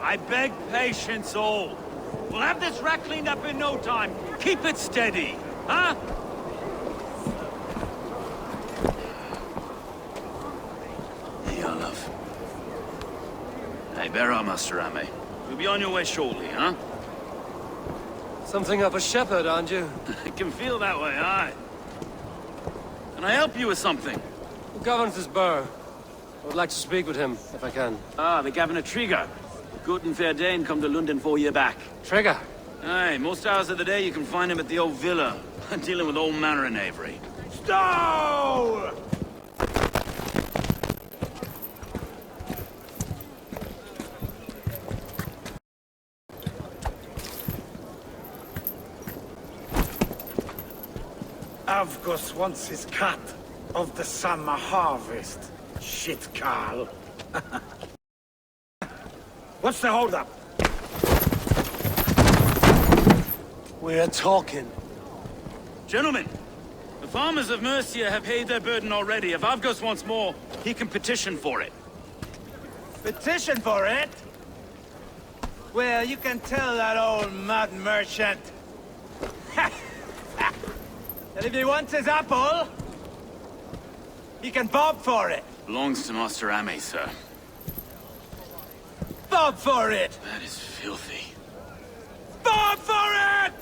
I beg patience, all. We'll have this wreck cleaned up in no time. Keep it steady, huh? Here you are, love. Hey, bear up, Master Ame. You'll be on your way shortly, huh? Something of a shepherd, aren't you? I can feel that way, aye. Can I help you with something? Who governs this burr? I would like to speak with him, if I can. Ah, the Governor Trigger. Good and fair Dane come to London 4 year back. Trigger? Aye, most hours of the day you can find him at the old villa, dealing with all manner of knavery. Stow! Avgos wants his cut of the summer harvest. Shit, Carl. What's the holdup? We're talking. Gentlemen, the farmers of Mercia have paid their burden already. If Avgos wants more, he can petition for it. Petition for it? Well, you can tell that old mud merchant. And if he wants his apple, he can bob for it. Belongs to Master Ame, sir. Bob for it! That is filthy. Bob for it!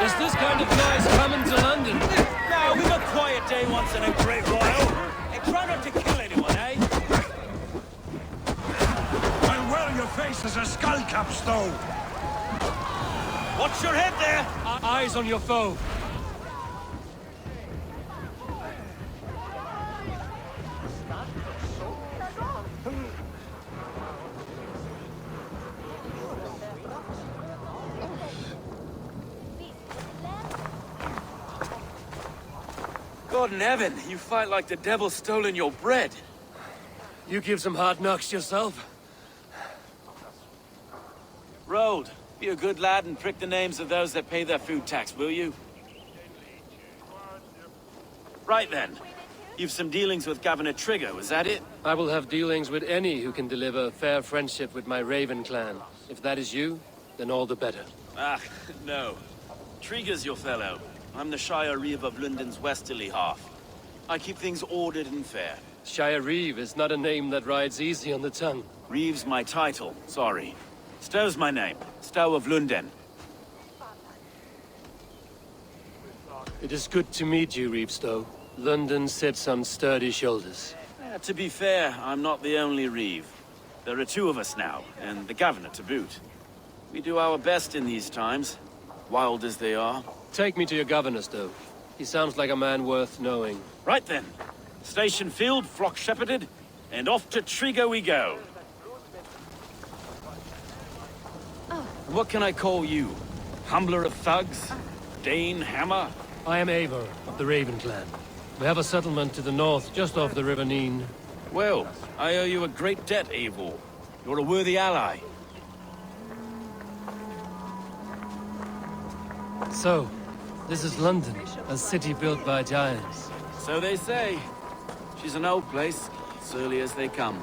Is this kind of noise coming to London? Now, we've a quiet day once in a great while. And try not to kill anyone, eh? I'll wear your face as a skull cap, Stowe. Watch your head there! Eyes on your foe. God in heaven, you fight like the devil stolen your bread. You give some hard knocks yourself? Road, be a good lad and prick the names of those that pay their food tax, will you? Right then. You've some dealings with Governor Trigger, was that it? I will have dealings with any who can deliver fair friendship with my Raven clan. If that is you, then all the better. Ah, no. Trigger's your fellow. I'm the Shire Reeve of London's westerly half. I keep things ordered and fair. Shire Reeve is not a name that rides easy on the tongue. Reeve's my title, sorry. Stow's my name. Stow of London. It is good to meet you, Reevestow. London sits on sturdy shoulders. To be fair, I'm not the only Reeve. There are two of us now, and the Governor to boot. We do our best in these times, wild as they are. Take me to your governor, Stowe. He sounds like a man worth knowing. Right then. Station filled, flock shepherded, and off to Trigger we go. And what can I call you? Humbler of thugs? Dane Hammer? I am Eivor of the Raven clan. We have a settlement to the north, just off the River Neen. Well, I owe you a great debt, Eivor. You're a worthy ally. So, this is London, a city built by giants. So they say. She's an old place, surly as they come.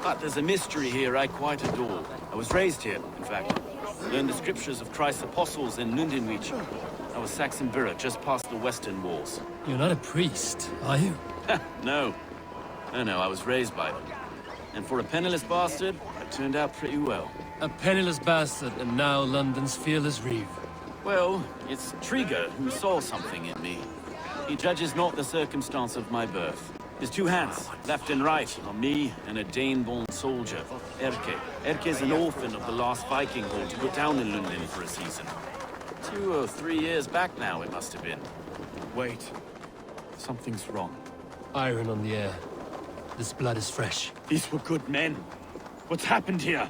But there's a mystery here I quite adore. I was raised here, in fact. Learned the scriptures of Christ's apostles in Lundenwich. I was Saxon Borough, just past the western walls. You're not a priest, are you? No. No, I was raised by them. And for a penniless bastard, I turned out pretty well. A penniless bastard, and now London's fearless Reeve. Well, it's Trigger who saw something in me. He judges not the circumstance of my birth. His two hands, left and right, on me and a Dane-born soldier, Erke. Erke's an orphan of the last Viking horde to put down in London for a season. 2 or 3 years back now, it must have been. Wait. Something's wrong. Iron on the air. This blood is fresh. These were good men. What's happened here?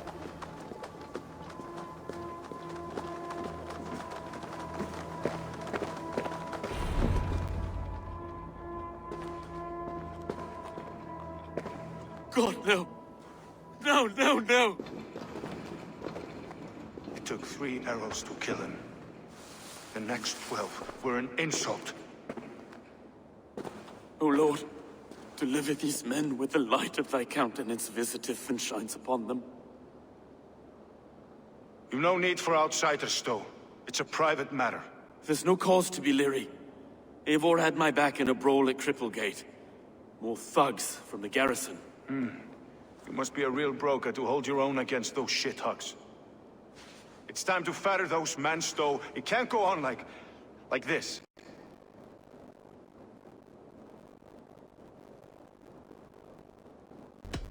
God, no. No, no, no! It took 3 arrows to kill him. The next 12 were an insult. O Lord, deliver these men with the light of thy countenance visiteth and shines upon them. You've no need for outsiders, though. It's a private matter. There's no cause to be leery. Eivor had my back in a brawl at Cripplegate. More thugs from the garrison. You must be a real broker to hold your own against those shithugs. It's time to fetter those men, Stowe. It can't go on like this.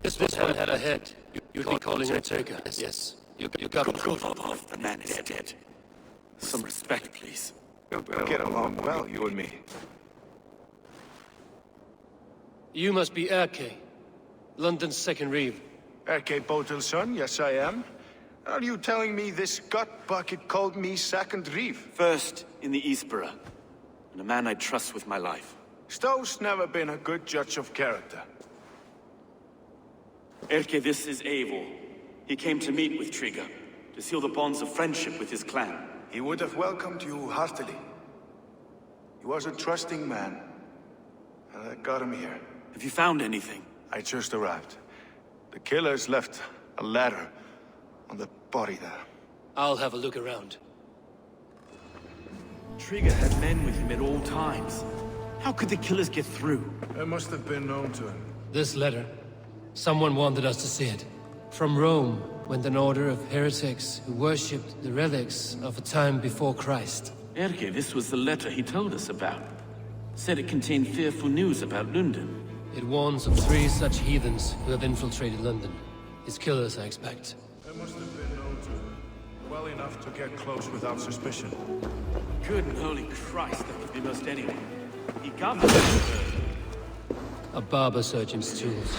This was hell had ahead. You'd be calling her traitor. Yes. You got it. Good off, the man is dead. Some respect, please. We'll get along well, you and me. You must be Erke, London's second reeve. Erke Botelson, yes I am. Are you telling me this gut bucket called me second reeve? First in the Eastborough, and a man I trust with my life. Stowe's never been a good judge of character. Erke, this is Eivor. He came to meet with Trigger, to seal the bonds of friendship with his clan. He would have welcomed you heartily. He was a trusting man, and I got him here. Have you found anything? I just arrived. The killers left a ladder on the body there. I'll have a look around. Trigger had men with him at all times. How could the killers get through? It must have been known to him. This letter. Someone wanted us to see it. From Rome went an order of heretics who worshipped the relics of a time before Christ. Erke, this was the letter he told us about. Said it contained fearful news about London. It warns of 3 such heathens who have infiltrated London. His killers, I expect. It must have been known to him. Well enough to get close without suspicion. Good and holy Christ, that could be most anyone. He gathered the A barber surgeon's tools.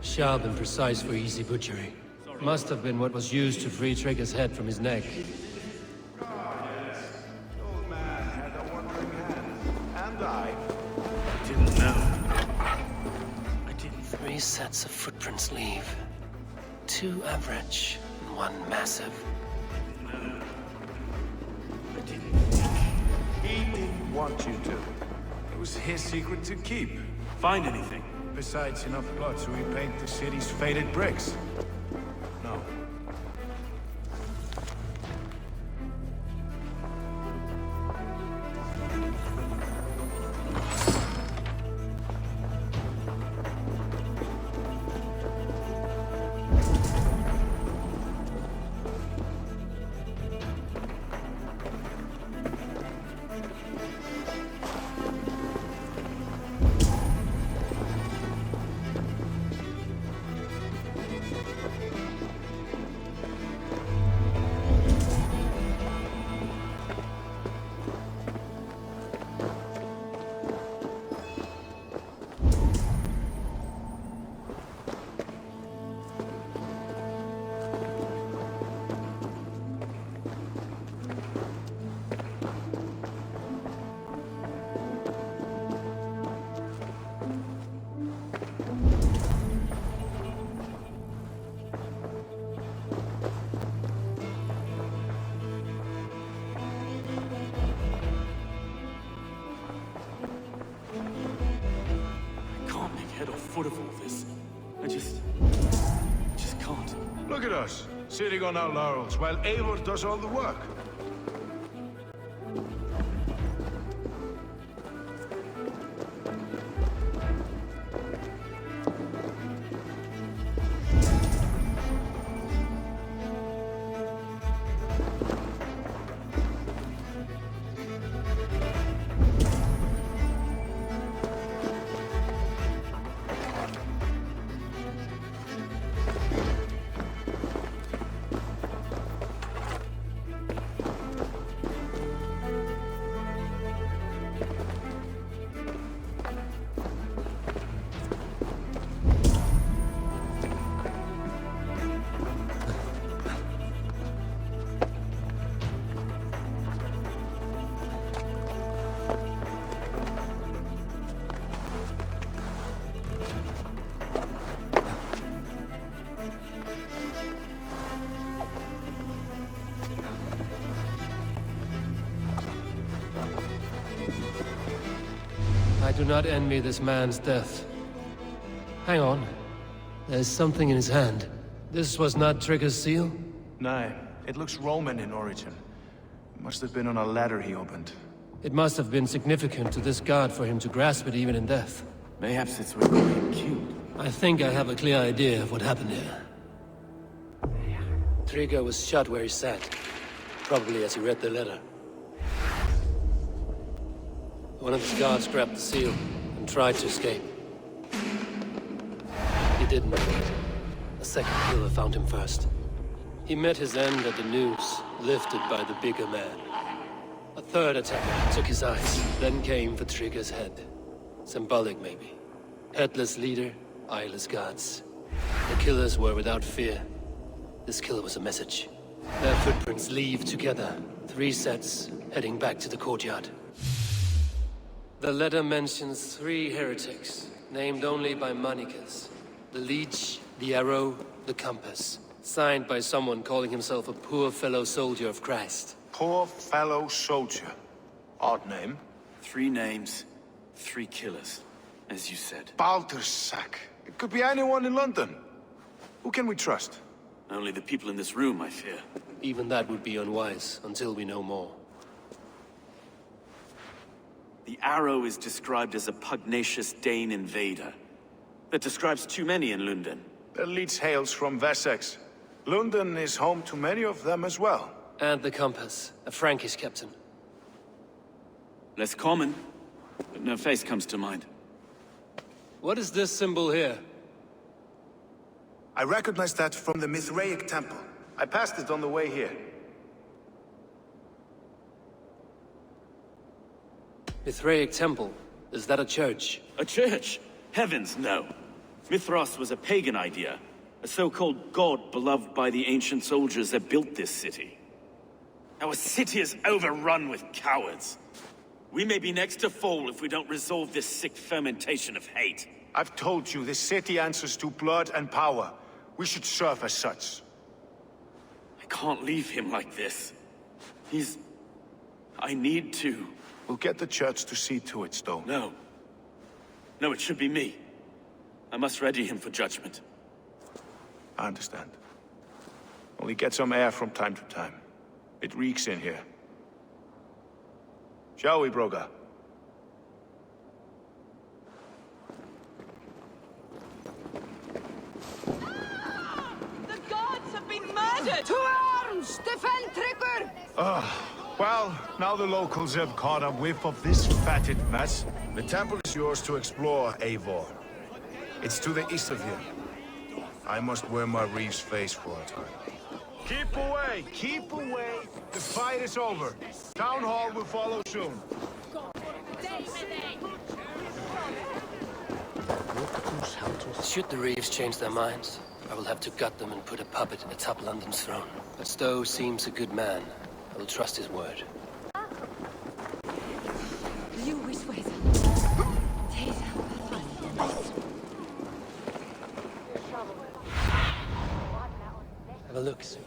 Sharp and precise for easy butchery. Must have been what was used to free Trigger's head from his neck. The old man had a wandering hand. And I. didn't know. I didn't. 3 sets of footprints leave. 2 average, and 1 massive. I didn't. He didn't want you to. It was his secret to keep. Find anything? Besides enough blood to repaint the city's faded bricks. No. Foot of all this. I just can't. Look at us, sitting on our laurels, while Eivor does all the work. do not envy this man's death. Hang on. There's something in his hand. This was not Trigger's seal? No, it looks Roman in origin. Must have been on a ladder he opened. It must have been significant to this god for him to grasp it even in death. Mayhaps it's what got him killed. I think I have a clear idea of what happened here. Trigger was shot where he sat. Probably as he read the letter. One of his guards grabbed the seal and tried to escape. He didn't make it. A second killer found him first. He met his end at the noose, lifted by the bigger man. A third attacker took his eyes, then came for Trigger's head. Symbolic, maybe. Headless leader, eyeless guards. The killers were without fear. This kill was a message. Their footprints leave together, 3 sets, heading back to the courtyard. The letter mentions 3 heretics, named only by monikers. The Leech, the Arrow, the Compass. Signed by someone calling himself a poor fellow soldier of Christ. Poor fellow soldier. Odd name. 3 names, 3 killers, as you said. Baldersack. It could be anyone in London. Who can we trust? Only the people in this room, I fear. Even that would be unwise, until we know more. The Arrow is described as a pugnacious Dane invader. That describes too many in London. The Leech hails from Wessex. London is home to many of them as well. And the Compass, a Frankish captain. Less common, but no face comes to mind. What is this symbol here? I recognize that from the Mithraic temple. I passed it on the way here. Mithraic temple? Is that a church? A church? Heavens, no. Mithras was a pagan idea. A so-called god beloved by the ancient soldiers that built this city. Our city is overrun with cowards. We may be next to fall if we don't resolve this sick fermentation of hate. I've told you, this city answers to blood and power. We should serve as such. I can't leave him like this. I need to. We'll get the church to see to it, Stone. No. No, it should be me. I must ready him for judgment. I understand. Only get some air from time to time. It reeks in here. Shall we, Broga? The gods have been murdered! To arms! Defend Trigger! Well, now the locals have caught a whiff of this fatted mess. The temple is yours to explore, Eivor. It's to the east of here. I must wear my reeve's face for a time. Keep away! Keep away! The fight is over. Town hall will follow soon. Should the Reeves change their minds, I will have to gut them and put a puppet atop London's throne. But Stowe seems a good man. I will trust his word. Have a look, sir.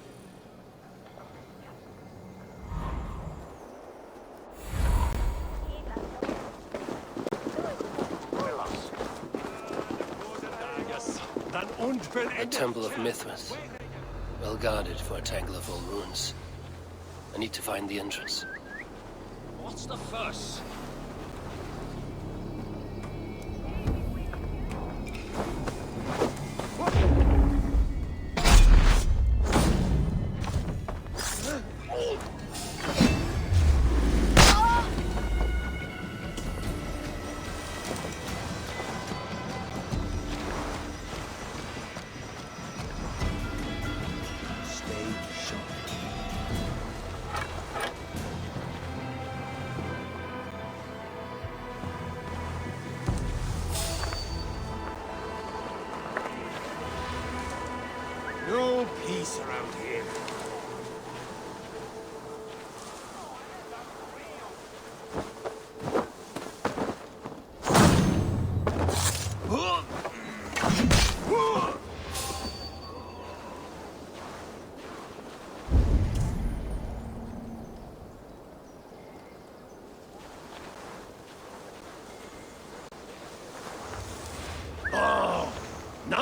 A temple of Mithras. Well guarded for a tangle of old ruins. I need to find the entrance. What's the fuss? No peace around here.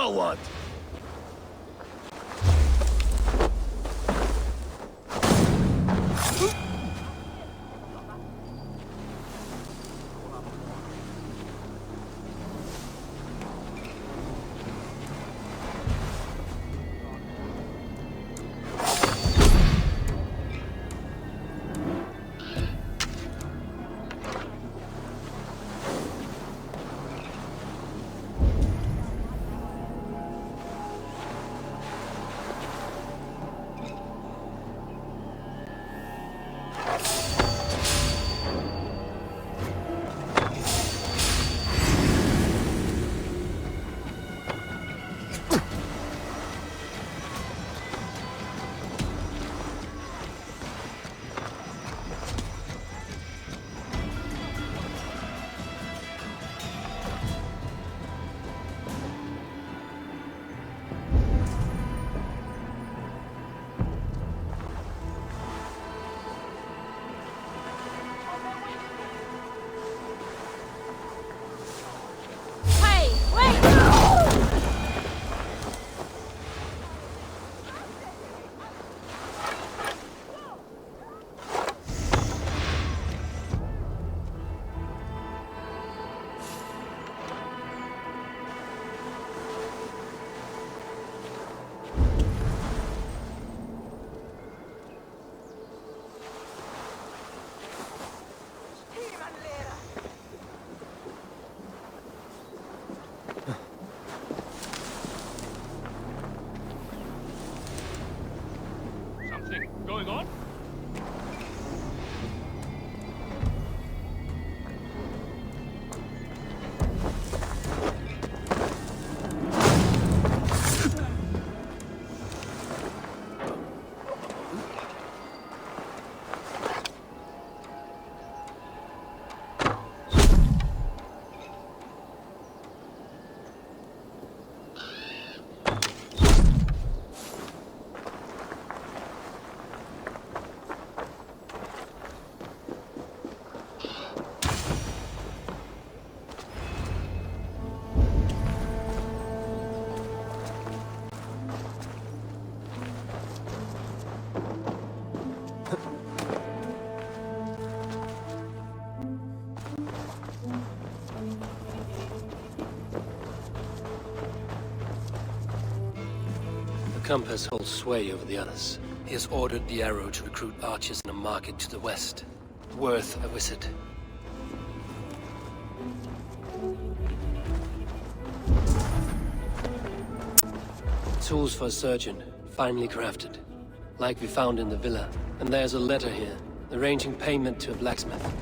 Now what? Hey, wait! Something going on? The compass holds sway over the others. He has ordered the arrow to recruit archers in a market to the west. Worth a visit. Tools for a surgeon, finely crafted. Like we found in the villa. And there's a letter here, arranging payment to a blacksmith.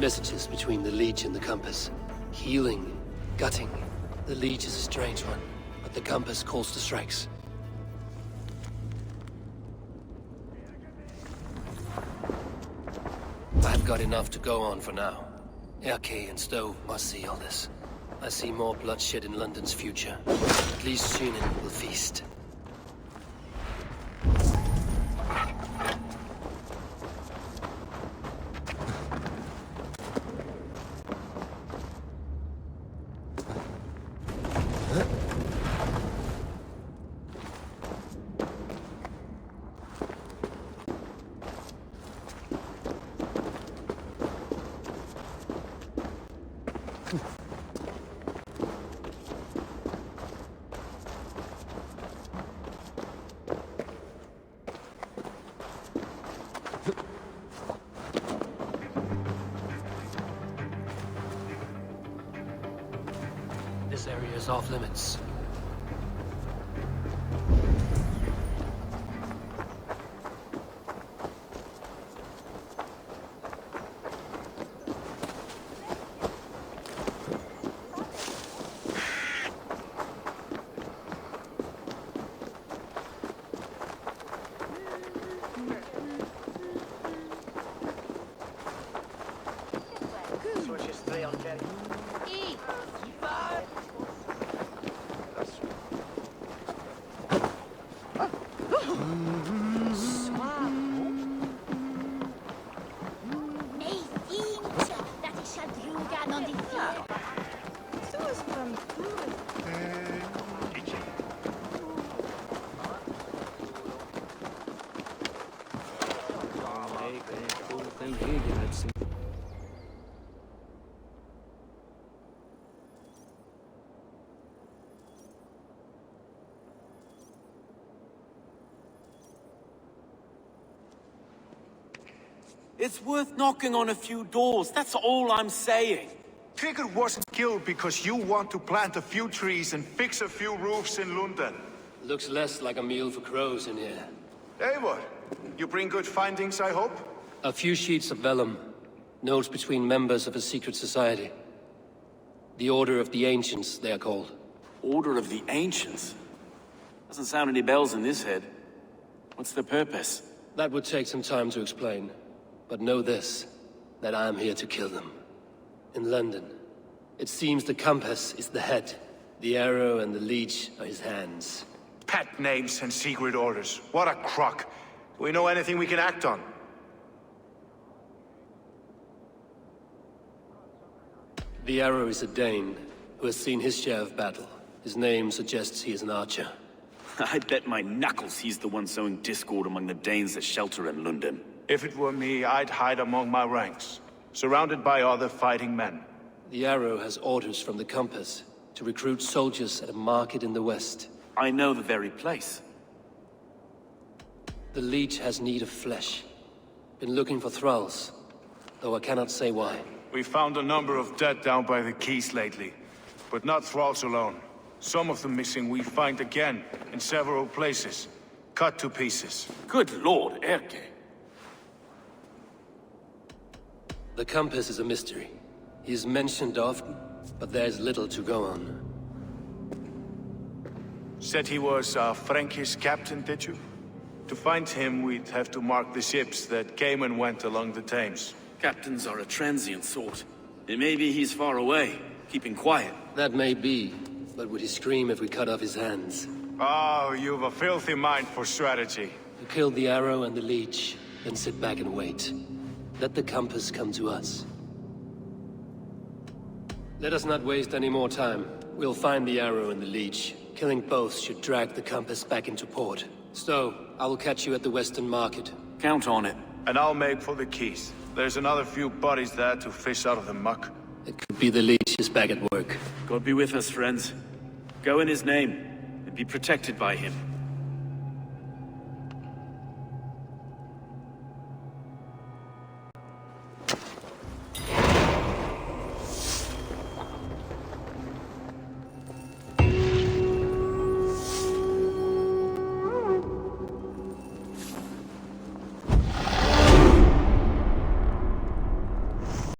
Messages between the Leech and the compass. Healing, gutting. The Leech is a strange one, but the compass calls to strikes. I've got enough to go on for now. Erke and Stowe must see all this. I see more bloodshed in London's future. At least Shunin will feast. This area is off limits. It's worth knocking on a few doors, that's all I'm saying. Trigger wasn't killed because you want to plant a few trees and fix a few roofs in London. Looks less like a meal for crows in here. Eivor, you bring good findings, I hope? A few sheets of vellum. Notes between members of a secret society. The Order of the Ancients, they are called. Order of the Ancients? Doesn't sound any bells in this head. What's the purpose? That would take some time to explain. But know this, that I am here to kill them. In London, it seems the compass is the head. The arrow and the leech are his hands. Pet names and secret orders. What a crock. Do we know anything we can act on? The arrow is a Dane, who has seen his share of battle. His name suggests he is an archer. I bet my knuckles he's the one sowing discord among the Danes that shelter in London. If it were me, I'd hide among my ranks, surrounded by other fighting men. The arrow has orders from the compass to recruit soldiers at a market in the west. I know the very place. The leech has need of flesh. Been looking for thralls, though I cannot say why. We found a number of dead down by the quays lately, but not thralls alone. Some of the missing we find again in several places, cut to pieces. Good lord, Erke. The compass is a mystery. He is mentioned often, but there is little to go on. Said he was a Frankish captain, did you? To find him, we'd have to mark the ships that came and went along the Thames. Captains are a transient sort. It may be he's far away, keeping quiet. That may be, but would he scream if we cut off his hands? Oh, you've a filthy mind for strategy. You kill the arrow and the leech, then sit back and wait. Let the compass come to us. Let us not waste any more time. We'll find the arrow and the leech. Killing both should drag the compass back into port. So, I will catch you at the Western Market. Count on it. And I'll make for the quays. There's another few bodies there to fish out of the muck. It could be the leech is back at work. God be with us, friends. Go in his name, and be protected by him.